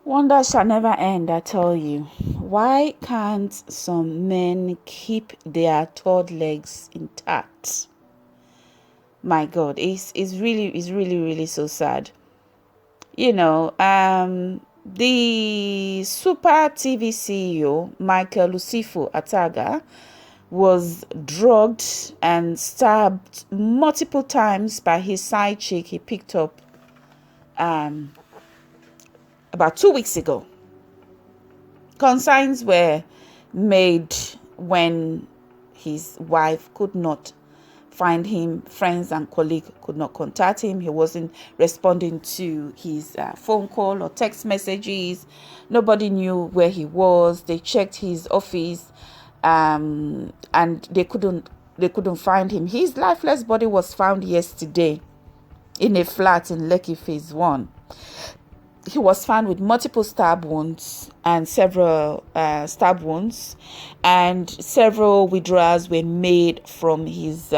Wonder shall never end, I tell you. Why can't some men keep their third legs intact? My God, it's really so sad. The super TV CEO, Michael Usifo Ataga, was drugged and stabbed multiple times by his side chick he picked up about 2 weeks ago. Concerns were made when his wife could not find him. Friends and colleagues could not contact him. He wasn't responding to his phone call or text messages. Nobody knew where he was. They checked his office, and they couldn't find him. His lifeless body was found yesterday in a flat in Lekki Phase 1. He was found with multiple stab wounds and several withdrawals were made from his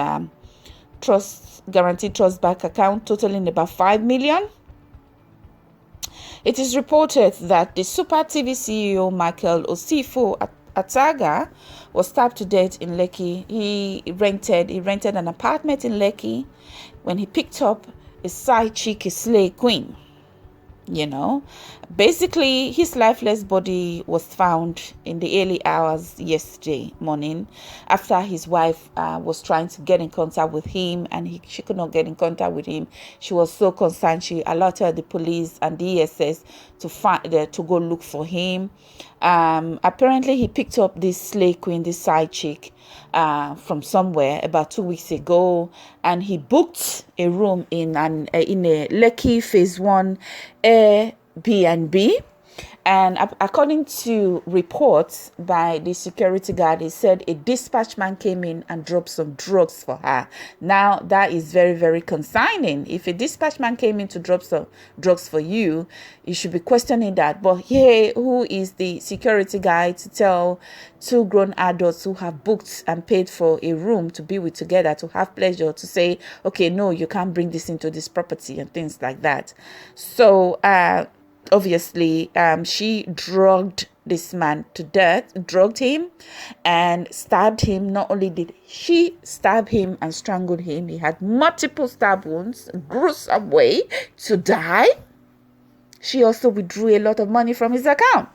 guaranteed trust bank account, totaling about 5 million. It is reported that the Super TV CEO Michael Usifo Ataga was stabbed to death in Lekki. He rented an apartment in Lekki when he picked up a side chick, a slay queen. Basically his lifeless body was found in the early hours yesterday morning after his wife was trying to get in contact with him, and she could not get in contact with him. She was so concerned she alerted the police and the ESS to go look for him. Apparently he picked up this slay queen, this side chick, from somewhere about 2 weeks ago, and he booked a room in a Lekki Phase 1 Airbnb. And according to reports by the security guard, he said a dispatch man came in and dropped some drugs for her. Now, that is very, very concerning. If a dispatch man came in to drop some drugs for you, you should be questioning that. But hey, who is the security guy to tell two grown adults who have booked and paid for a room to be with together, to have pleasure, to say, okay, no, you can't bring this into this property and things like that? So, obviously, she drugged this man to death, drugged him and stabbed him. Not only did she stab him and strangled him, he had multiple stab wounds, gruesome way to die. She also withdrew a lot of money from his account.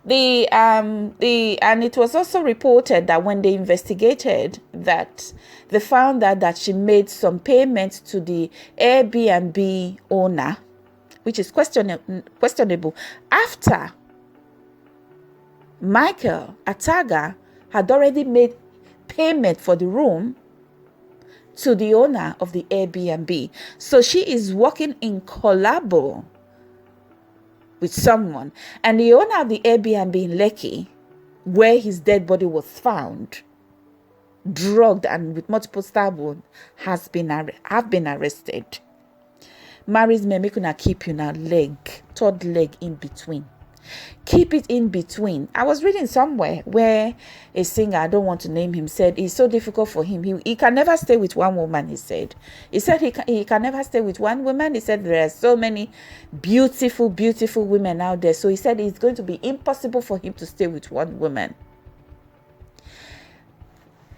And it was also reported that when they investigated that, they found that she made some payments to the Airbnb owner, which is questionable, after Michael Ataga had already made payment for the room to the owner of the Airbnb. So she is working in collabo with someone. And the owner of the Airbnb in Lekki, where his dead body was found, drugged and with multiple stab wounds, have been arrested. Marries me, make una keep una third leg in between. Keep it in between. I was reading somewhere where a singer, I don't want to name him, said it's so difficult for him. He can never stay with one woman, he said. He can never stay with one woman. He said there are so many beautiful, beautiful women out there. So he said it's going to be impossible for him to stay with one woman.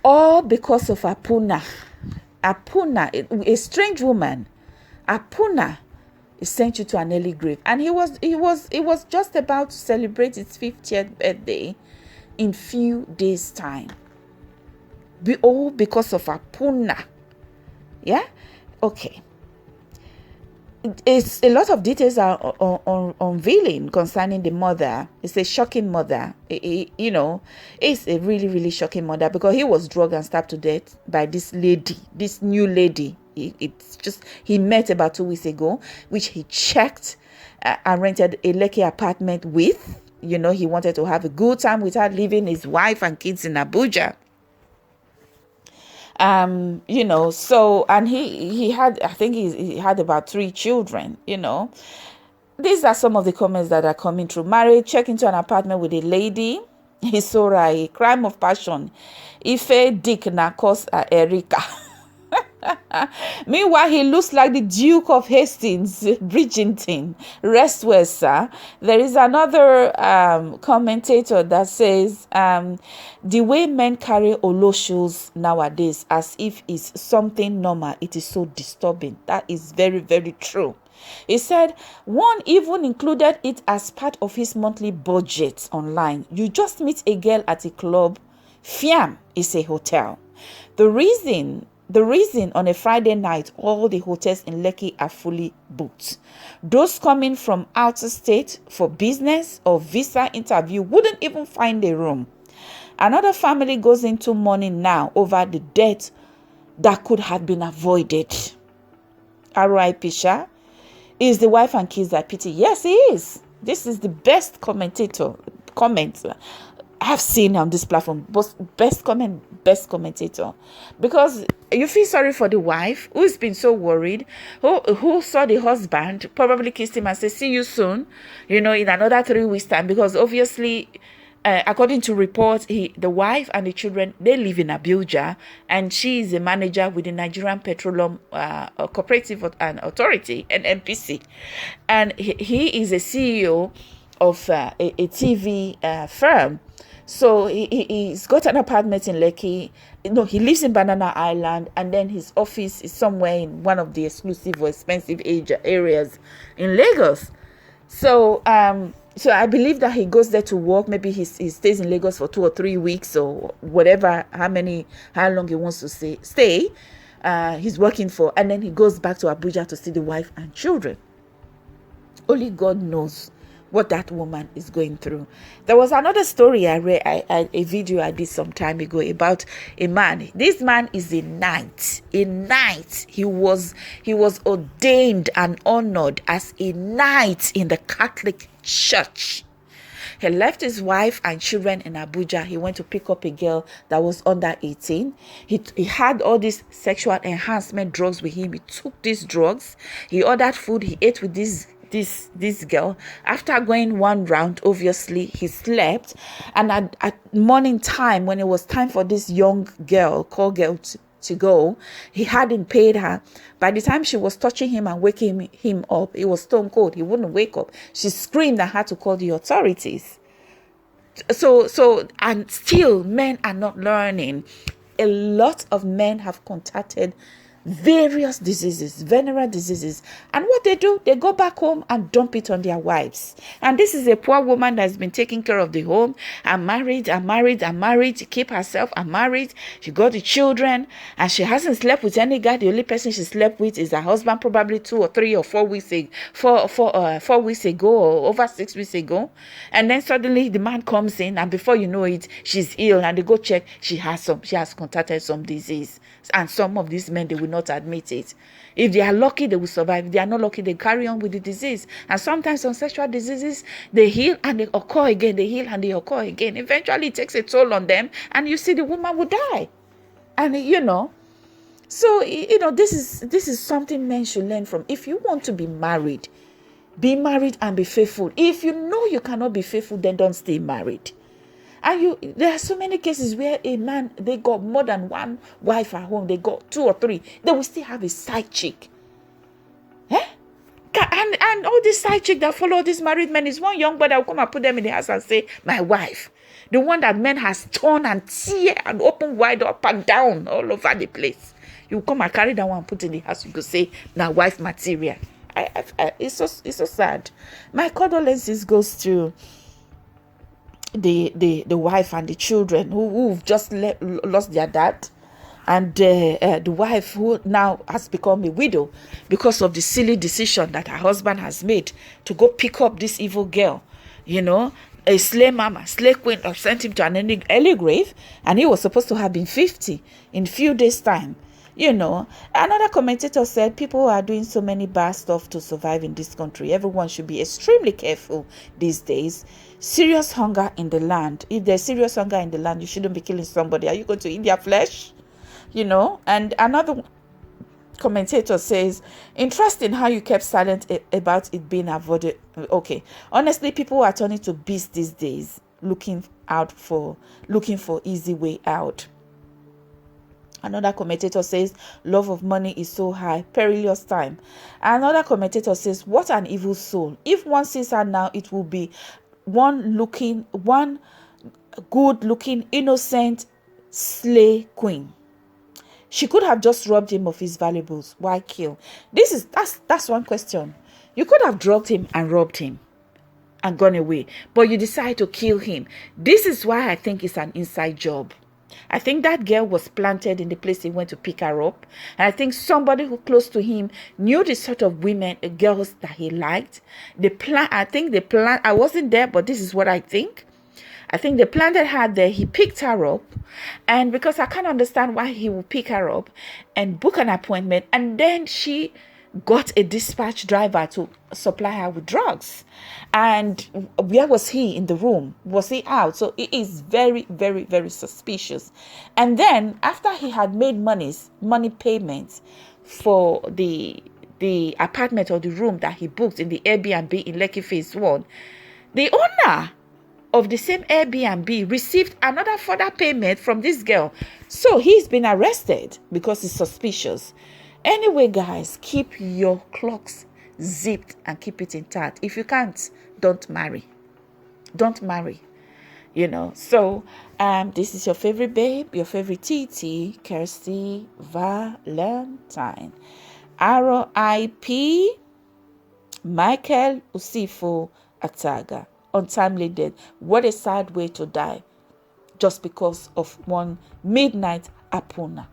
All because of Apuna. Apuna, a strange woman. Apuna is sent you to an early grave, and he was just about to celebrate his 50th birthday in few days' time. All because of Apuna. Yeah, okay. It's a lot of details are unveiling concerning the mother. It's a shocking mother. It's a really, really shocking mother, because he was drugged and stabbed to death by this new lady. He met about 2 weeks ago, which he checked and rented a Lekki apartment with. He wanted to have a good time with her, leaving his wife and kids in Abuja. So, and he had, I think he had about 3 children. These are some of the comments that are coming through. Married, check into an apartment with a lady. He saw a crime of passion. Ife Dick na cause Erika. Meanwhile, he looks like the Duke of Hastings, Bridgerton. Rest well, sir. There is another commentator that says the way men carry oloshos nowadays as if it's something normal, it is so disturbing. That is very, very true. He said one even included it as part of his monthly budget online. You just meet a girl at a club. Fiam is a hotel. The reason on a Friday night, all the hotels in Lekki are fully booked. Those coming from outer state for business or visa interview wouldn't even find a room. Another family goes into mourning now over the death that could have been avoided. R.I.P. Sha. Is the wife and kids that pity? Yes, he is. This is the best comment I've seen on this platform. Best commentator. Because you feel sorry for the wife who's been so worried, who saw the husband, probably kissed him and said, see you soon, in another 3 weeks' time. Because obviously, according to reports, the wife and the children, they live in Abuja, and she is a manager with the Nigerian Petroleum Cooperative and Authority, NNPC, and he is a CEO of a TV firm. So he's got an apartment in Lekki. He lives in Banana Island, and then his office is somewhere in one of the exclusive or expensive areas in Lagos. So so I believe that he goes there to work. Maybe he stays in Lagos for 2 or 3 weeks or whatever, how long he wants to stay. He's working for, and then he goes back to Abuja to see the wife and children. Only God knows what that woman is going through. There was another story I read, a video I did some time ago about a man. This man is a knight. He was ordained and honored as a knight in the Catholic Church. He left his wife and children in Abuja. He went to pick up a girl that was under 18. He had all these sexual enhancement drugs with him. He took these drugs. He ordered food. He ate with this girl. After going one round, obviously he slept, and at morning time, when it was time for this young girl, call girl, to go, he hadn't paid her. By the time she was touching him and waking him up, it was stone cold. He wouldn't wake up. She screamed and had to call the authorities. So and still men are not learning. A lot of men have contacted various diseases, venereal diseases, and what they do, they go back home and dump it on their wives. And this is a poor woman that's been taking care of the home, and married to keep herself, and married. She got the children, and she hasn't slept with any guy. The only person she slept with is her husband, probably 2 or 3 or 4 weeks ago, 4 weeks ago, or over 6 weeks ago. And then suddenly the man comes in, and before you know it, she's ill, and they go check. She has contracted some disease. And some of these men, they will not admit it. If they are lucky, they will survive. If they are not lucky, they carry on with the disease. And sometimes some sexual diseases, they heal and they occur again. They heal and they occur again. Eventually, it takes a toll on them, and you see the woman will die. And so this is something men should learn from. If you want to be married and be faithful. If you know you cannot be faithful, then don't stay married. And there are so many cases where a man, they got more than one wife at home. They got 2 or 3. They will still have a side chick. And all these side chick that follow these married men is one young boy that will come and put them in the house and say, my wife. The one that men has torn and tear and open wide up and down all over the place. You come and carry that one and put in the house. You could say, now wife material. It's so sad. My condolences goes to the wife and the children who've just lost their dad, and the wife who now has become a widow because of the silly decision that her husband has made to go pick up this evil girl, a slay mama, slay queen, or sent him to an early grave, and he was supposed to have been 50 in a few days' time. Another commentator said people are doing so many bad stuff to survive in this country. Everyone should be extremely careful these days. Serious hunger in the land. If there's serious hunger in the land, you shouldn't be killing somebody. Are you going to eat their flesh? And another commentator says, interesting how you kept silent about it being avoided. Okay. Honestly, people are turning to beasts these days, looking for easy way out. Another commentator says, love of money is so high, perilous time. Another commentator says, what an evil soul. If one sees her now, it will be one good looking, innocent slay queen. She could have just robbed him of his valuables. Why kill? That's one question. You could have drugged him and robbed him and gone away, but you decide to kill him. This is why I think it's an inside job. I think that girl was planted in the place he went to pick her up. And I think somebody who close to him knew the sort of women, girls that he liked. I wasn't there, but this is what I think. I think they planted her there. He picked her up. And because I can't understand why he would pick her up and book an appointment. And then she got a dispatch driver to supply her with drugs. And where was he in the room? Was he out? So it is very, very, very suspicious. And then after he had made money payments for the apartment or the room that he booked in the Airbnb in Lekki Phase 1, the owner of the same Airbnb received another further payment from this girl. So he's been arrested because he's suspicious. Anyway, guys, keep your clocks zipped and keep it intact. If you can't, don't marry. Don't marry. So this is your favorite babe, your favorite TT, Kirsty Valentine. R.I.P. Michael Usifo Ataga. Untimely death. What a sad way to die, just because of one midnight Apuna.